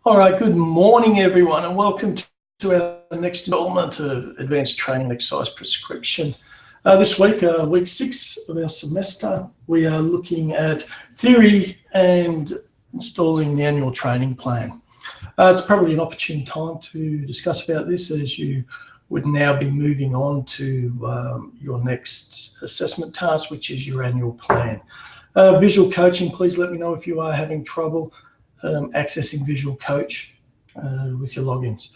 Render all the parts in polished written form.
All right, good morning, everyone, and welcome to our next installment of Advanced Training Exercise Prescription. This week, week 6 of our semester, we are looking at theory and installing the annual training plan. It's probably an opportune time to discuss about this, as you would now be moving on to your next assessment task, which is your annual plan. Visual coaching, please let me know if you are having trouble accessing Visual Coach with your logins.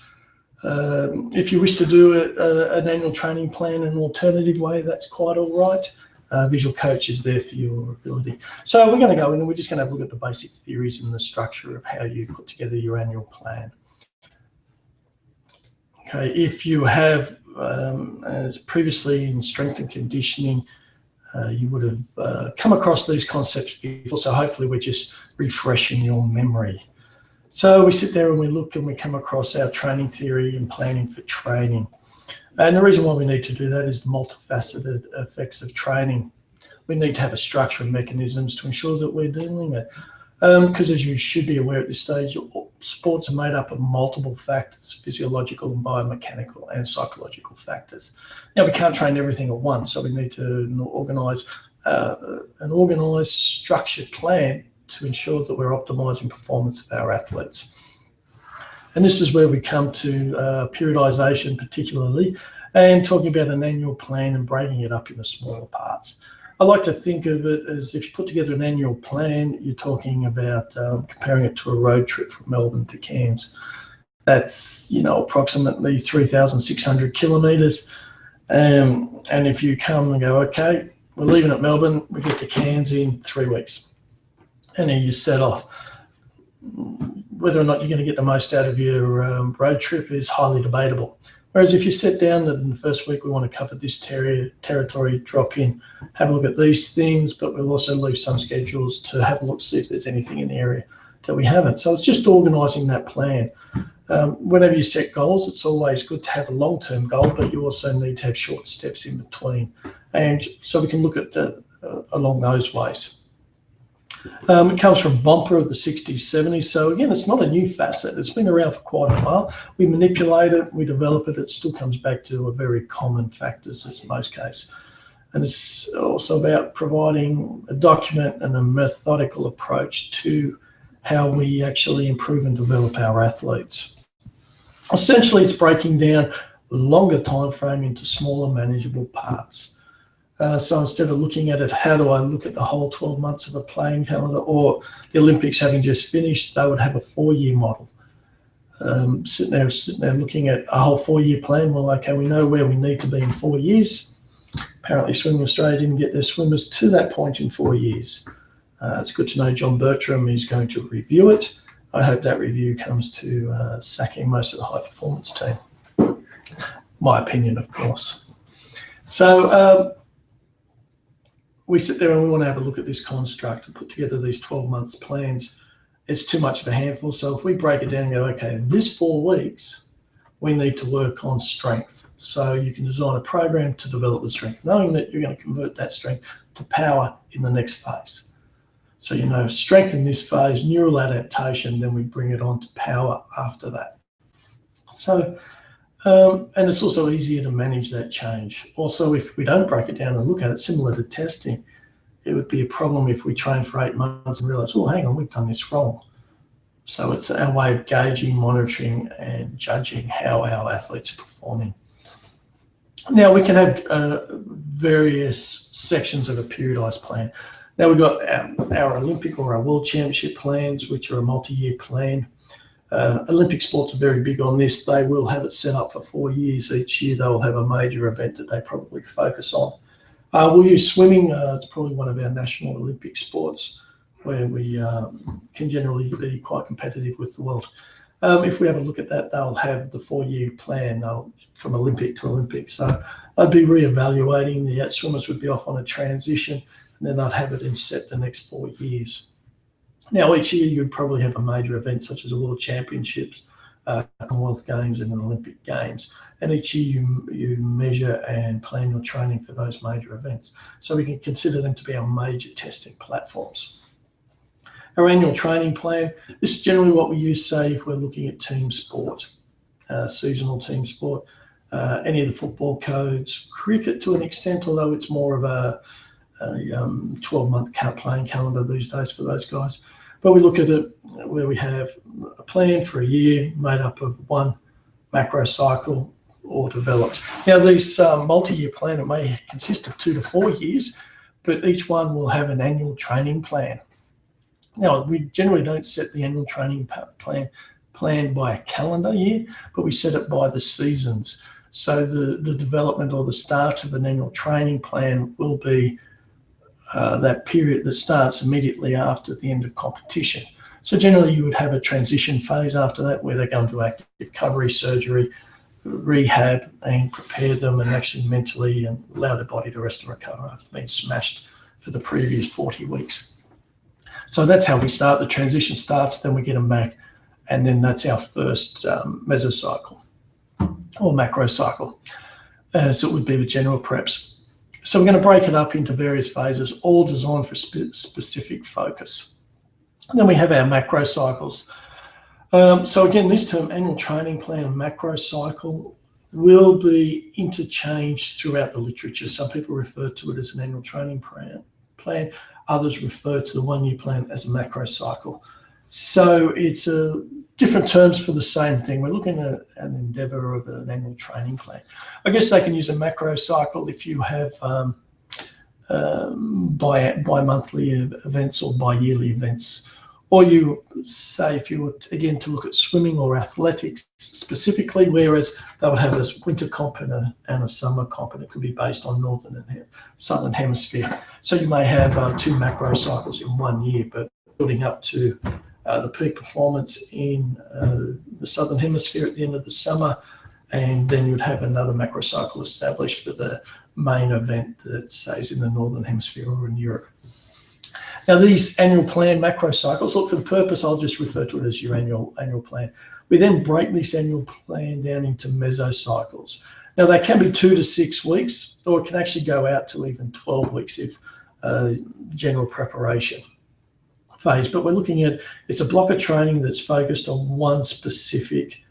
If you wish to do an annual training plan in an alternative way, that's quite all right. Visual Coach is there for your ability. So we're going to go in and we're just going to have a look at the basic theories and the structure of how you put together your annual plan. Okay, if you have, as previously in strength and conditioning, you would have come across these concepts before, so hopefully we're just refreshing your memory. So we sit there and we look and we come across our training theory and planning for training. And the reason why we need to do that is the multifaceted effects of training. We need to have a structure and mechanisms to ensure that we're doing it. Because as you should be aware at this stage, sports are made up of multiple factors: physiological and biomechanical and psychological factors. Now, we can't train everything at once, so we need to organise an organised, structured plan to ensure that we're optimising performance of our athletes. And this is where we come to periodisation particularly, and talking about an annual plan and breaking it up into smaller parts. I like to think of it as, if you put together an annual plan, you're talking about comparing it to a road trip from Melbourne to Cairns. That's, approximately 3,600 kilometres. And if you come and go, okay, we're leaving at Melbourne, we get to Cairns in 3 weeks. And then you set off. Whether or not you're going to get the most out of your road trip is highly debatable. Whereas if you sit down that in the first week, we want to cover this territory, drop in, have a look at these things, but we'll also leave some schedules to have a look, see if there's anything in the area that we haven't. So it's just organising that plan. Whenever you set goals, it's always good to have a long-term goal, but you also need to have short steps in between. And so we can look at along those ways. It comes from Bomper of the 60s, 70s. So again, it's not a new facet. It's been around for quite a while. We manipulate it, we develop it. It still comes back to a very common factors in most cases. And it's also about providing a document and a methodical approach to how we actually improve and develop our athletes. Essentially, it's breaking down a longer time frame into smaller, manageable parts. So instead of looking at it, how do I look at the whole 12 months of a playing calendar, or the Olympics having just finished, they would have a 4-year model. Sitting there looking at a whole 4-year plan. Well, okay, we know where we need to be in 4 years. Apparently Swimming Australia didn't get their swimmers to that point in 4 years. It's good to know John Bertram is going to review it. I hope that review comes to sacking most of the high performance team. My opinion, of course. So, we sit there and we want to have a look at this construct and put together these 12 months plans. It's too much of a handful. So if we break it down and go, okay, this 4 weeks, we need to work on strength. So you can design a program to develop the strength, knowing that you're going to convert that strength to power in the next phase. So, strength in this phase, neural adaptation, then we bring it on to power after that. So, and it's also easier to manage that change. Also, if we don't break it down and look at it, similar to testing, it would be a problem if we train for 8 months and realize, oh, hang on, we've done this wrong. So it's our way of gauging, monitoring, and judging how our athletes are performing. Now, we can have various sections of a periodized plan. Now, we've got our Olympic or our World Championship plans, which are a multi-year plan. Olympic sports are very big on this. They will have it set up for 4 years. Each year they will have a major event that they probably focus on. We'll use swimming. It's probably one of our national Olympic sports where we can generally be quite competitive with the world. If we have a look at that, they'll have the 4-year plan from Olympic to Olympic. So I'd be re-evaluating. The swimmers would be off on a transition, and then I'd have it in set the next 4 years. Now, each year you'd probably have a major event such as a World Championships, Commonwealth Games and an Olympic Games. And each year you measure and plan your training for those major events. So we can consider them to be our major testing platforms. Our annual training plan, this is generally what we use, say, if we're looking at team sport, seasonal team sport, any of the football codes, cricket to an extent, although it's more of a 12-month playing calendar these days for those guys. But we look at it where we have a plan for a year made up of one macro cycle or developed. Now, these multi-year plan, it may consist of 2 to 4 years, but each one will have an annual training plan. Now, we generally don't set the annual training plan by a calendar year, but we set it by the seasons. So the development or the start of an annual training plan will be that period that starts immediately after the end of competition. So generally you would have a transition phase after that where they're going to active recovery, surgery, rehab, and prepare them and actually mentally and allow their body to rest and recover after being smashed for the previous 40 weeks. So that's how we start. The transition starts, then we get them back, and then that's our first mesocycle or macro cycle, as it would be with general preps. So we're going to break it up into various phases, all designed for specific focus. And then we have our macro cycles. So again, this term, annual training plan and macro cycle, will be interchanged throughout the literature. Some people refer to it as an annual training plan. Others refer to the one-year plan as a macro cycle. So it's different terms for the same thing. We're looking at an endeavour of an annual training plan. I guess they can use a macro cycle if you have bi-monthly events or bi-yearly events. Or you say if you were, again, to look at swimming or athletics specifically, whereas they would have a winter comp and a summer comp, and it could be based on northern and southern hemisphere. So you may have 2 macro cycles in 1 year, but building up to the peak performance in the southern hemisphere at the end of the summer, and then you'd have another macro cycle established for the main event that stays in the northern hemisphere or in Europe. Now, these annual plan macro cycles, look, for the purpose, I'll just refer to it as your annual plan. We then break this annual plan down into mesocycles. Now, they can be 2 to 6 weeks, or it can actually go out to even 12 weeks if general preparation phase. But we're looking at, it's a block of training that's focused on one specific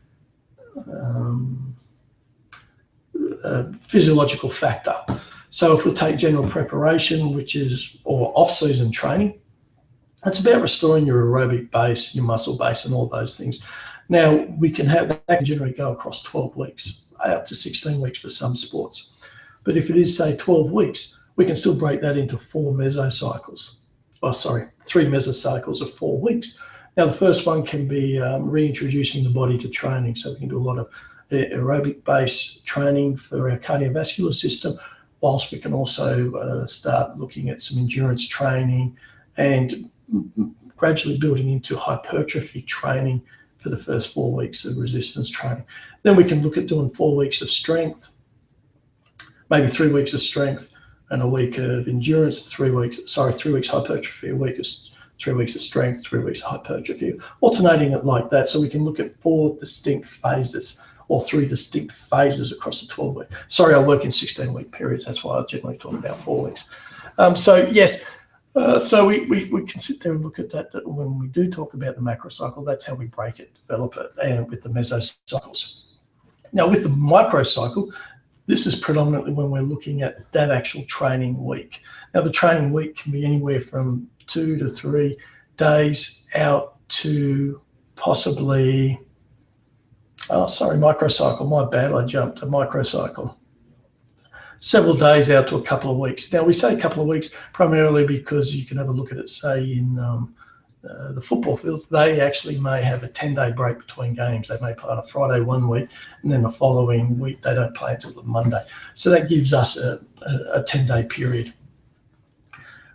physiological factor. So if we take general preparation, which is, or off-season training, it's about restoring your aerobic base, your muscle base, and all those things. Now, we can have that can generally go across 12 weeks, up to 16 weeks for some sports. But if it is, say, 12 weeks, we can still break that into 3 mesocycles of 4 weeks. Now, the first one can be reintroducing the body to training. So we can do a lot of aerobic base training for our cardiovascular system, whilst we can also start looking at some endurance training and gradually building into hypertrophy training for the first 4 weeks of resistance training. Then we can look at doing 4 weeks of strength, maybe 3 weeks of strength and a week of endurance, 3 weeks hypertrophy, a week of 3 weeks of strength, 3 weeks of hypertrophy, alternating it like that. So we can look at 4 distinct phases or 3 distinct phases across the 12-week. Sorry, I work in 16-week periods. That's why I generally talk about 4 weeks. So yes, so we can sit there and look at that when we do talk about the macro cycle. That's how we break it, develop it, and with the mesocycles. Now, with the microcycle, this is predominantly when we're looking at that actual training week. Now, the training week can be anywhere from 2 to 3 days out to possibly, microcycle, my bad, I jumped to microcycle. Several days out to a couple of weeks. Now, we say a couple of weeks primarily because you can have a look at it, say, in the football fields. They actually may have a 10-day break between games. They may play on a Friday 1 week, and then the following week they don't play until the Monday. So that gives us a 10-day period.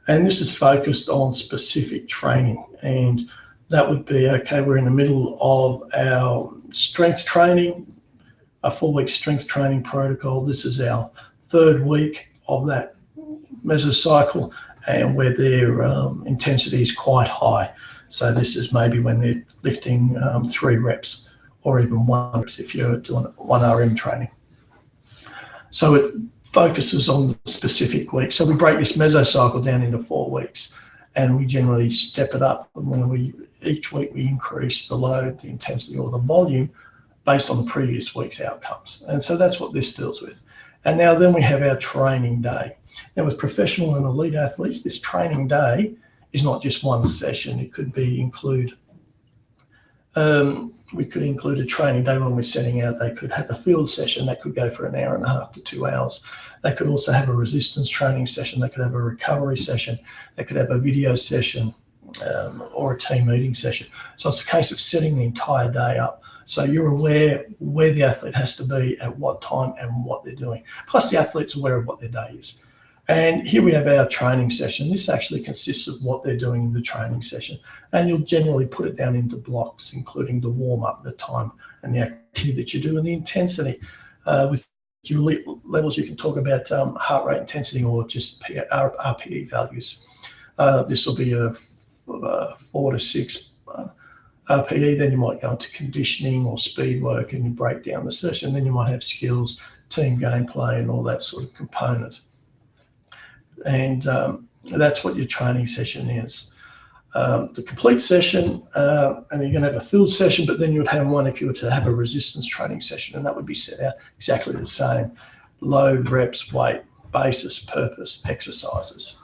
And this is focused on specific training. And that would be, okay, we're in the middle of our strength training, a 4-week strength training protocol. This is our 3rd week of that mesocycle, and where their intensity is quite high. So this is maybe when they're lifting 3 reps or even 1 rep if you're doing 1 RM training. So it focuses on the specific week. So we break this mesocycle down into 4 weeks. and we generally step it up. And when each week we increase the load, the intensity, or the volume based on the previous week's outcomes. And so that's what this deals with. And now then we have our training day. Now with professional and elite athletes, this training day is not just one session. It could include we could include a training day when we're setting out. They could have a field session that could go for an hour and a half to 2 hours. They could also have a resistance training session. They could have a recovery session. They could have a video session or a team meeting session. So it's a case of setting the entire day up, so you're aware where the athlete has to be at what time and what they're doing. Plus the athlete's aware of what their day is. And here we have our training session. This actually consists of what they're doing in the training session. And you'll generally put it down into blocks, including the warm-up, the time, and the activity that you do, and the intensity. With your elite levels, you can talk about heart rate intensity or just RPE values. This will be a 4 to 6 RPE. Then you might go into conditioning or speed work, and you break down the session. Then you might have skills, team gameplay, and all that sort of component. And that's what your training session is. The complete session, and you're going to have a field session, but then you would have one if you were to have a resistance training session, and that would be set out exactly the same: load, reps, weight, basis, purpose, exercises.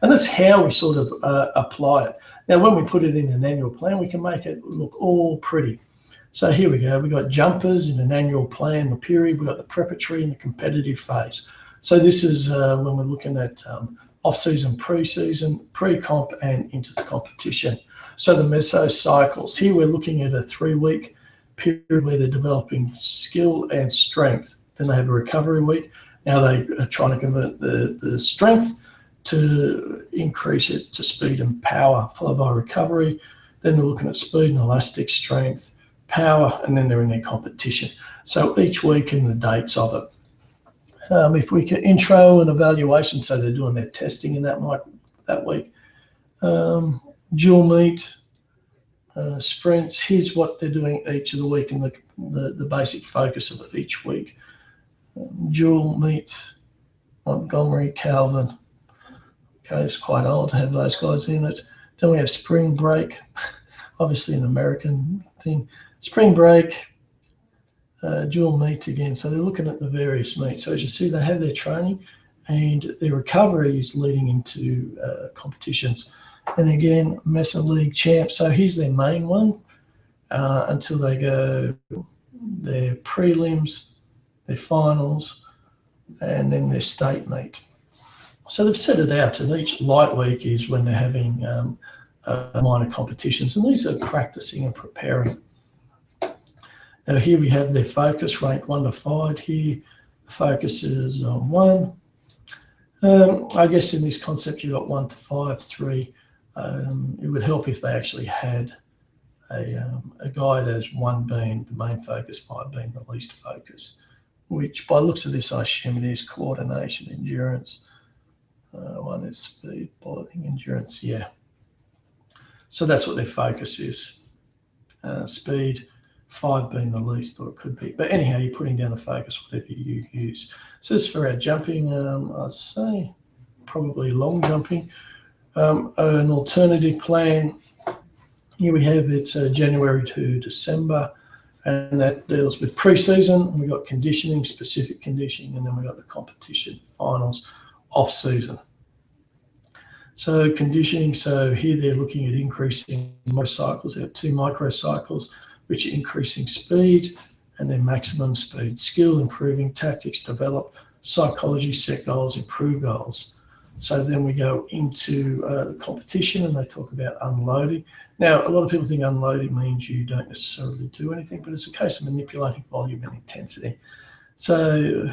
And that's how we sort of apply it. Now, when we put it in an annual plan, we can make it look all pretty. So here we go. We've got jumpers in an annual plan, the period. We've got the preparatory and the competitive phase. So this is when we're looking at off-season, pre-season, pre-comp, and into the competition. So the mesocycles. Here we're looking at a 3-week period where they're developing skill and strength. Then they have a recovery week. Now they are trying to convert the strength to increase it to speed and power, followed by recovery. Then they're looking at speed and elastic strength, power, and then they're in their competition. So each week and the dates of it. If we can intro and evaluation, so they're doing their testing in that week. Dual meet, sprints. Here's what they're doing each of the week and the basic focus of each week. Dual meet, Montgomery, Calvin. Okay, it's quite old to have those guys in it. Then we have spring break, obviously an American thing. Spring break. Dual meet again. So they're looking at the various meets. So as you see, they have their training and their recovery is leading into competitions. And again, Mesa League champ. So here's their main one until they go their prelims, their finals, and then their state meet. So they've set it out, and each light week is when they're having minor competitions, and these are practicing and preparing. Now here we have their focus ranked 1 to 5. Here the focus is on 1. I guess in this concept you've got 1 to 5, 3. It would help if they actually had a guide as 1 being the main focus, 5 being the least focus, which by the looks of this I assume it is coordination, endurance. 1 is speed, piloting, endurance, yeah. So that's what their focus is, speed. 5 being the least, or it could be. But anyhow, you're putting down the focus, whatever you use. So this is for our jumping, I'd say probably long jumping. An alternative plan, here we have it's January to December, and that deals with pre-season. We've got conditioning, specific conditioning, and then we've got the competition, finals, off-season. So conditioning, so here they're looking at increasing microcycles. They have 2 microcycles, which are increasing speed and then maximum speed. Skill, improving, tactics, develop, psychology, set goals, improve goals. So then we go into the competition and they talk about unloading. Now, a lot of people think unloading means you don't necessarily do anything, but it's a case of manipulating volume and intensity. So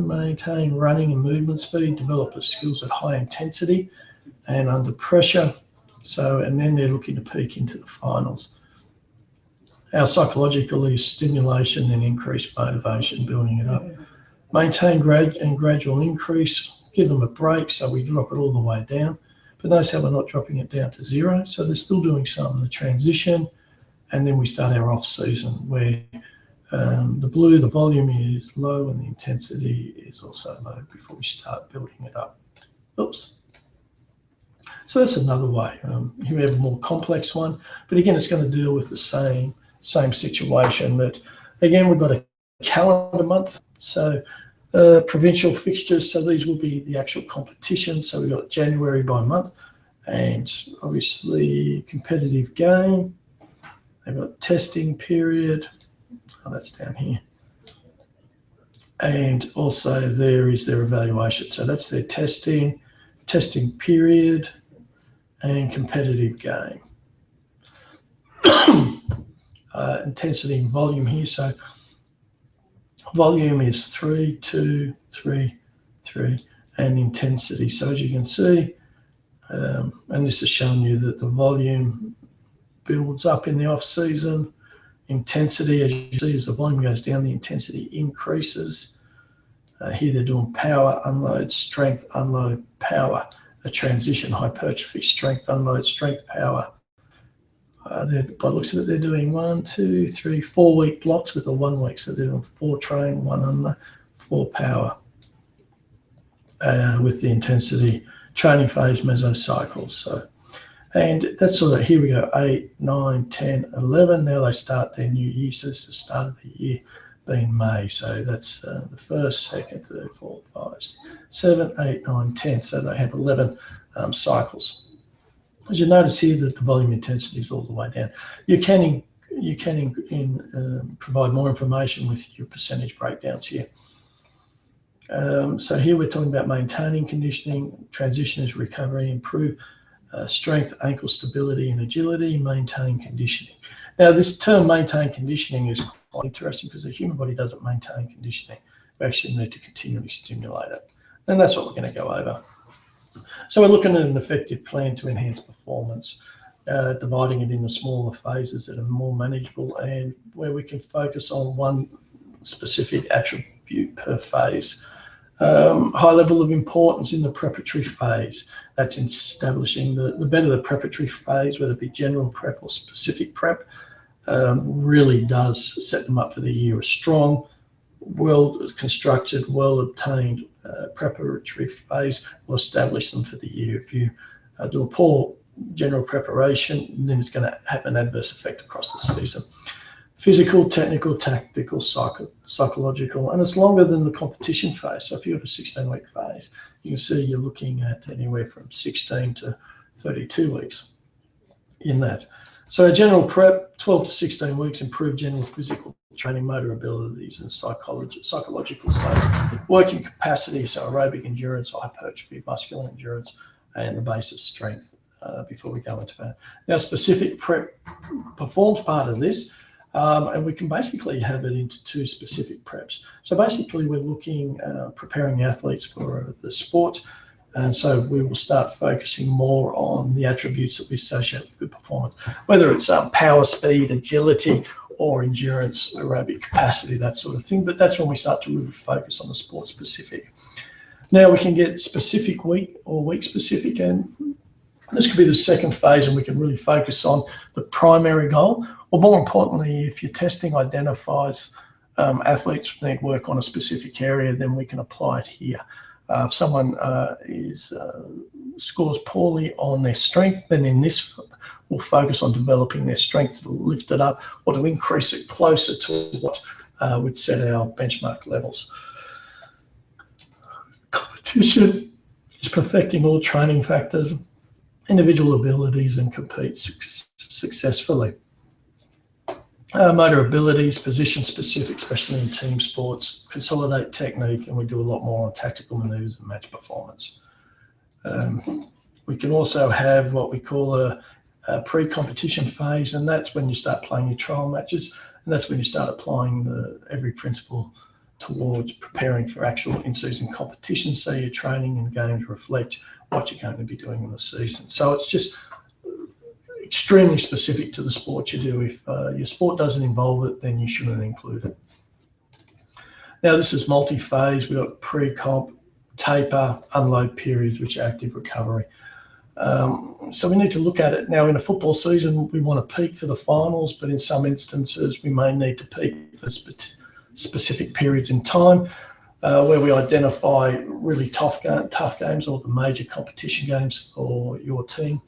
maintain running and movement speed, develop skills at high intensity and under pressure. So, and then they're looking to peak into the finals. Our psychological is stimulation and increased motivation, building it up. Maintain gradual increase, give them a break, so we drop it all the way down. But notice how we're not dropping it down to 0. So they're still doing some of the transition, and then we start our off-season where the blue, the volume is low and the intensity is also low before we start building it up. Oops. So that's another way. Here we have a more complex one, but again, it's going to deal with the same situation. That again, we've got a calendar month, so provincial fixtures. So these will be the actual competitions. So we've got January by month, and obviously competitive game. They've got testing period. Oh, that's down here. And also there is their evaluation. So that's their testing period, and competitive game. Intensity and volume here. So volume is 3, 2, 3, 3, and intensity. So as you can see, and this is showing you that the volume builds up in the off season. Intensity, as you see, as the volume goes down, the intensity increases. Here they're doing power, unload, strength, unload, power, a transition, hypertrophy, strength, unload, strength, power. By the looks of it, they're doing 1, 2, 3, 4 week blocks with a 1 week. So they're doing 4 train, 1 unload, 4 power with the intensity training phase mesocycles. So, and that's sort of, here we go, 8, 9, 10, 11. Now they start their new year. So this is the start of the year being May. So that's the 1st, 2nd, 3rd, 4th, 5th, 7, 8, 9, 10. So they have 11 cycles. As you notice here that the volume intensity is all the way down. You can provide more information with your percentage breakdowns here. So here we're talking about maintaining conditioning, transition is recovery, improve strength, ankle stability and agility, maintain conditioning. Now this term maintain conditioning is quite interesting because the human body doesn't maintain conditioning. We actually need to continually stimulate it. And that's what we're going to go over. So we're looking at an effective plan to enhance performance, dividing it into smaller phases that are more manageable and where we can focus on one specific attribute per phase. High level of importance in the preparatory phase. That's in establishing the better the preparatory phase, whether it be general prep or specific prep, really does set them up for the year. A strong, well-constructed, well-obtained preparatory phase will establish them for the year. If you do a poor general preparation, then it's going to have an adverse effect across the season. Physical, technical, tactical, psychological, and it's longer than the competition phase. So if you've got a 16-week phase, you can see you're looking at anywhere from 16 to 32 weeks in that. So general prep, 12 to 16 weeks, improve general physical training, motor abilities, and psychological size, working capacity, so aerobic endurance, hypertrophy, muscular endurance, and the base of strength before we go into that. Now, specific prep performs part of this, and we can basically have it into 2 specific preps. So basically, we're looking, preparing the athletes for the sport, and so we will start focusing more on the attributes that we associate with good performance, whether it's power, speed, agility, or endurance, aerobic capacity, that sort of thing. But that's when we start to really focus on the sport specific. Now we can get specific week or week specific, and this could be the second phase, and we can really focus on the primary goal. Or more importantly, if your testing identifies athletes need work on a specific area, then we can apply it here. If someone scores poorly on their strength, then in this we'll focus on developing their strength to lift it up or to increase it closer to what would set our benchmark levels. Competition is perfecting all training factors, individual abilities, and compete successfully. Motor abilities, position specific, especially in team sports, consolidate technique, and we do a lot more on tactical maneuvers and match performance. We can also have what we call a pre-competition phase, and that's when you start playing your trial matches, and that's when you start applying every principle towards preparing for actual in-season competition. So your training and games reflect what you're going to be doing in the season. So it's just extremely specific to the sport you do. If your sport doesn't involve it, then you shouldn't include it. Now this is multi-phase. We've got pre-comp, taper, unload periods, which are active recovery. So we need to look at it. Now in a football season, we want to peak for the finals, but in some instances we may need to peak for specific periods in time. where we identify really tough games or the major competition games for your team,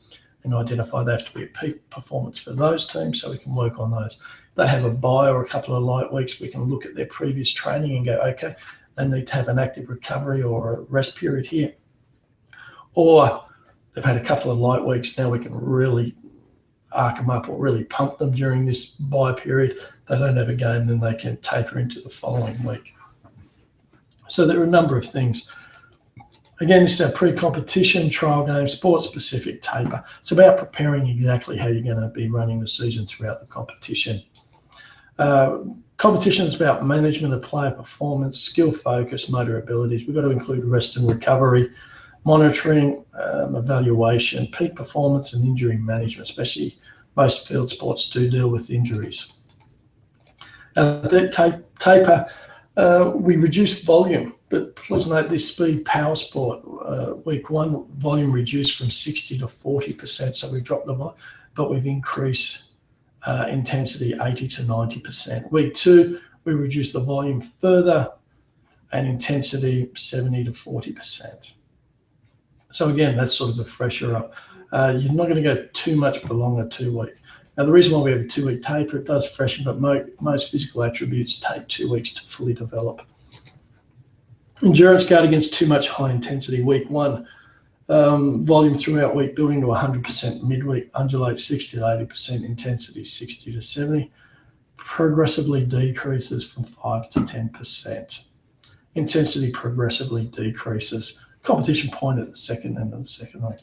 and identify they have to be at peak performance for those teams, so we can work on those. If they have a bye or a couple of light weeks, we can look at their previous training and go, okay, they need to have an active recovery or a rest period here. Or they've had a couple of light weeks, now we can really arc them up or really pump them during this bye period. They don't have a game, then they can taper into the following week. So there are a number of things. Again, this is our pre-competition trial game, sport-specific taper. It's about preparing exactly how you're going to be running the season throughout the competition. Competition is about management of player performance, skill focus, motor abilities. We've got to include rest and recovery, monitoring, evaluation, peak performance, and injury management, especially most field sports do deal with injuries. Taper, we reduce volume, but please note this speed power sport, week 1 volume reduced from 60 to 40%, so we dropped the volume, but we've increased intensity 80 to 90%. Week 2, we reduced the volume further and intensity 70 to 40%. So again, that's sort of the fresher up. You're not going to go too much below a 2 week. Now, the reason why we have a 2 week taper, it does freshen, but most physical attributes take 2 weeks to fully develop. Endurance guard against too much high intensity. Week 1, volume throughout week building to 100%, midweek undulate 60 to 80%, intensity 60 to 70, progressively decreases from 5 to 10%. Intensity progressively decreases. Competition point at the second end of the second week.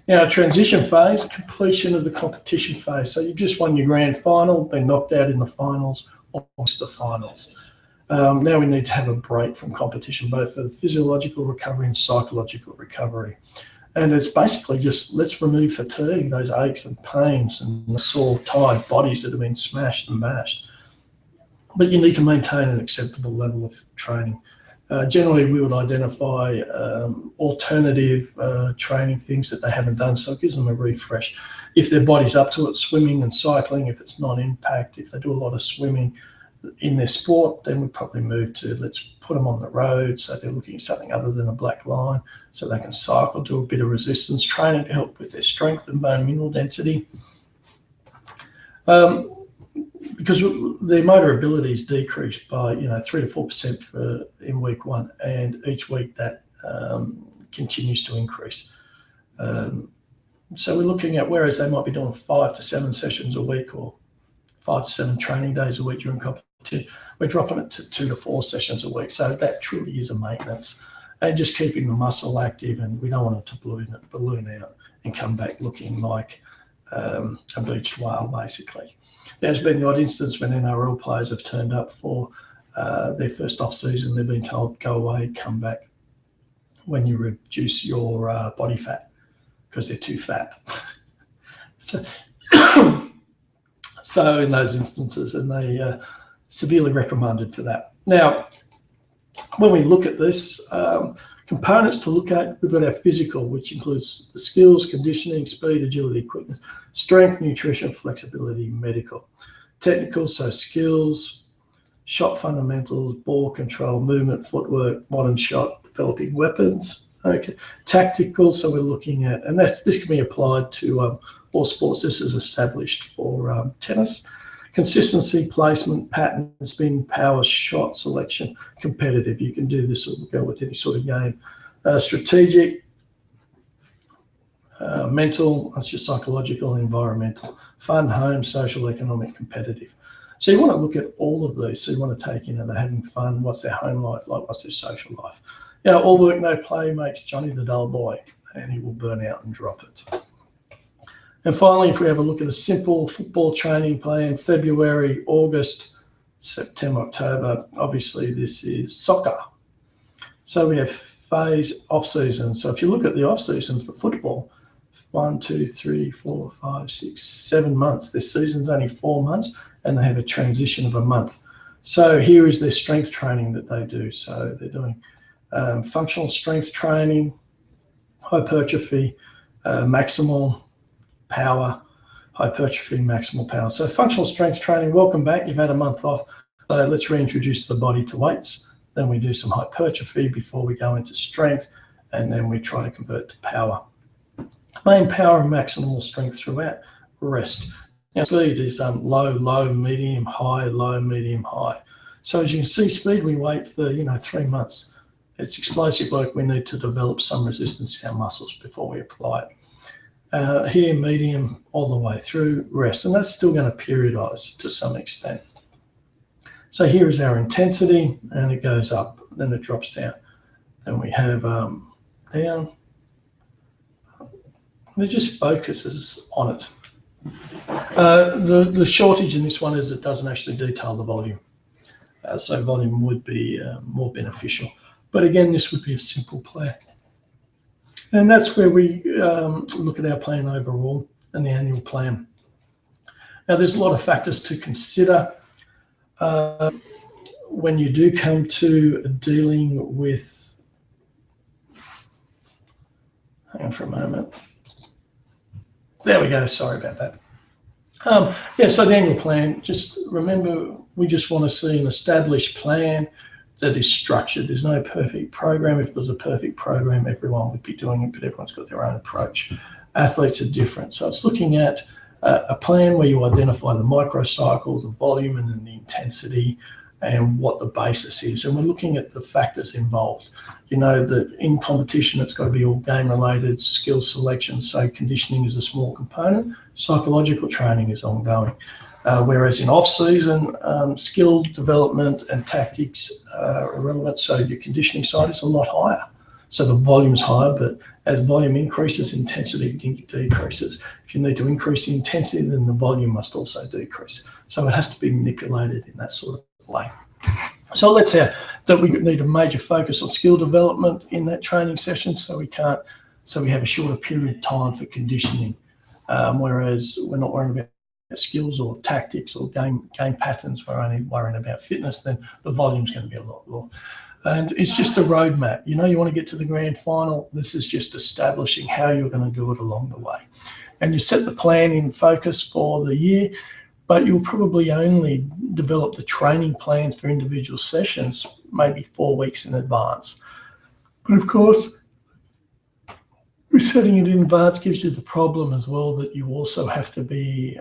Now, transition phase, completion of the competition phase. So you've just won your grand final, been knocked out in the finals, or missed the finals. Now we need to have a break from competition, both for the physiological recovery and psychological recovery. And it's basically just, let's remove fatigue, those aches and pains and the sore, tired bodies that have been smashed and bashed. But you need to maintain an acceptable level of training. Generally, we would identify alternative training things that they haven't done, so it gives them a refresh. If their body's up to it, swimming and cycling, if it's non-impact, if they do a lot of swimming in their sport, then we'd probably move to, let's put them on the road, so they're looking at something other than a black line, so they can cycle, do a bit of resistance training to help with their strength and bone mineral density. Because their motor abilities decreased by 3 to 4% in week 1, and each week that continues to increase. So we're looking at, whereas they might be doing 5 to 7 sessions a week or 5 to 7 training days a week during competition, we're dropping it to 2 to 4 sessions a week. So that truly is a maintenance and just keeping the muscle active, and we don't want it to balloon out and come back looking like a beached whale, basically. There's been the odd instance when NRL players have turned up for their first off-season, they've been told, go away, come back when you reduce your body fat because they're too fat. So in those instances, and they severely reprimanded for that. Now, when we look at this, components to look at, we've got our physical, which includes the skills, conditioning, speed, agility, quickness, strength, nutrition, flexibility, medical. Technical, so skills, shot fundamentals, ball control, movement, footwork, modern shot, developing weapons. Okay. Tactical, so we're looking at, and this can be applied to all sports. This is established for tennis. Consistency, placement, pattern, spin, power, shot, selection, competitive. You can do this or go with any sort of game. Strategic, mental, that's just psychological and environmental. Fun, home, social, economic, competitive. So you want to look at all of these. So you want to take, they're having fun. What's their home life like? What's their social life? All work, no play makes Johnny the dull boy, and he will burn out and drop it. And finally, if we have a look at a simple football training plan, February, August, September, October, obviously this is soccer. So we have phase off-season. So if you look at the off-season for football, 1, 2, 3, 4, 5, 6, 7 months. This season's only 4 months, and they have a transition of a month. So here is their strength training that they do. So they're doing functional strength training, hypertrophy, maximal power, hypertrophy, maximal power. So functional strength training, welcome back. You've had a month off. So let's reintroduce the body to weights. then we do some hypertrophy before we go into strength, and then we try to convert to power. Main power and maximal strength throughout, rest. Now speed is low, low, medium, high, low, medium, high. So as you can see, speed we wait for 3 months. It's explosive work. We need to develop some resistance in our muscles before we apply it. Here, medium all the way through, rest, and that's still going to periodize to some extent. So here is our intensity, and it goes up, then it drops down. Then we have down, and it just focuses on it. The shortage in this one is it doesn't actually detail the volume. So volume would be more beneficial. But again, this would be a simple plan. And that's where we look at our plan overall and the annual plan. Now, there's a lot of factors to consider when you do come to dealing with, hang on for a moment. There we go, sorry about that. Yeah, so the annual plan, just remember, we just want to see an established plan that is structured. There's no perfect program. If there was a perfect program, everyone would be doing it, but everyone's got their own approach. Athletes are different. So it's looking at a plan where you identify the microcycle, the volume, and then the intensity, and what the basis is. And we're looking at the factors involved. You know that in competition, it's got to be all game-related, skill selection, so conditioning is a small component. Psychological training is ongoing. Whereas in off-season, skill development and tactics are irrelevant, so your conditioning side is a lot higher. So the volume's higher, but as volume increases, intensity decreases. If you need to increase the intensity, then the volume must also decrease. So it has to be manipulated in that sort of way. So let's say that we need a major focus on skill development in that training session, so we have a shorter period of time for conditioning, whereas we're not worrying about skills or tactics or game patterns, we're only worrying about fitness, then the volume's going to be a lot more. And it's just a roadmap. You want to get to the grand final. This is just establishing how you're going to do it along the way. And you set the plan in focus for the year, but you'll probably only develop the training plans for individual sessions maybe 4 weeks in advance. But of course, setting it in advance gives you the problem as well that you also have to be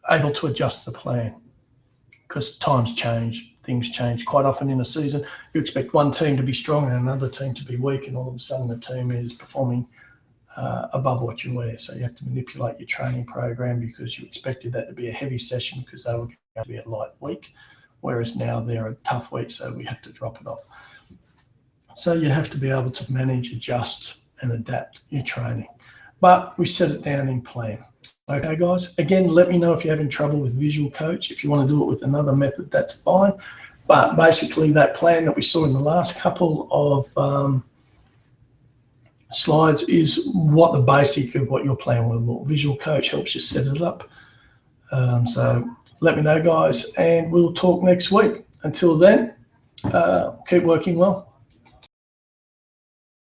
able to adjust the plan, because times change, things change. Quite often in a season, you expect one team to be strong and another team to be weak, and all of a sudden the team is performing above what you were. So you have to manipulate your training program because you expected that to be a heavy session because they were going to be a light week, whereas now they're a tough week, so we have to drop it off. So you have to be able to manage, adjust, and adapt your training. But we set it down in plan. Okay, guys? Again, let me know if you're having trouble with Visual Coach. If you want to do it with another method, that's fine. But basically, that plan that we saw in the last couple of slides is what the basic of what your plan will look. Visual Coach helps you set it up. So let me know, guys, and we'll talk next week. Until then, keep working well.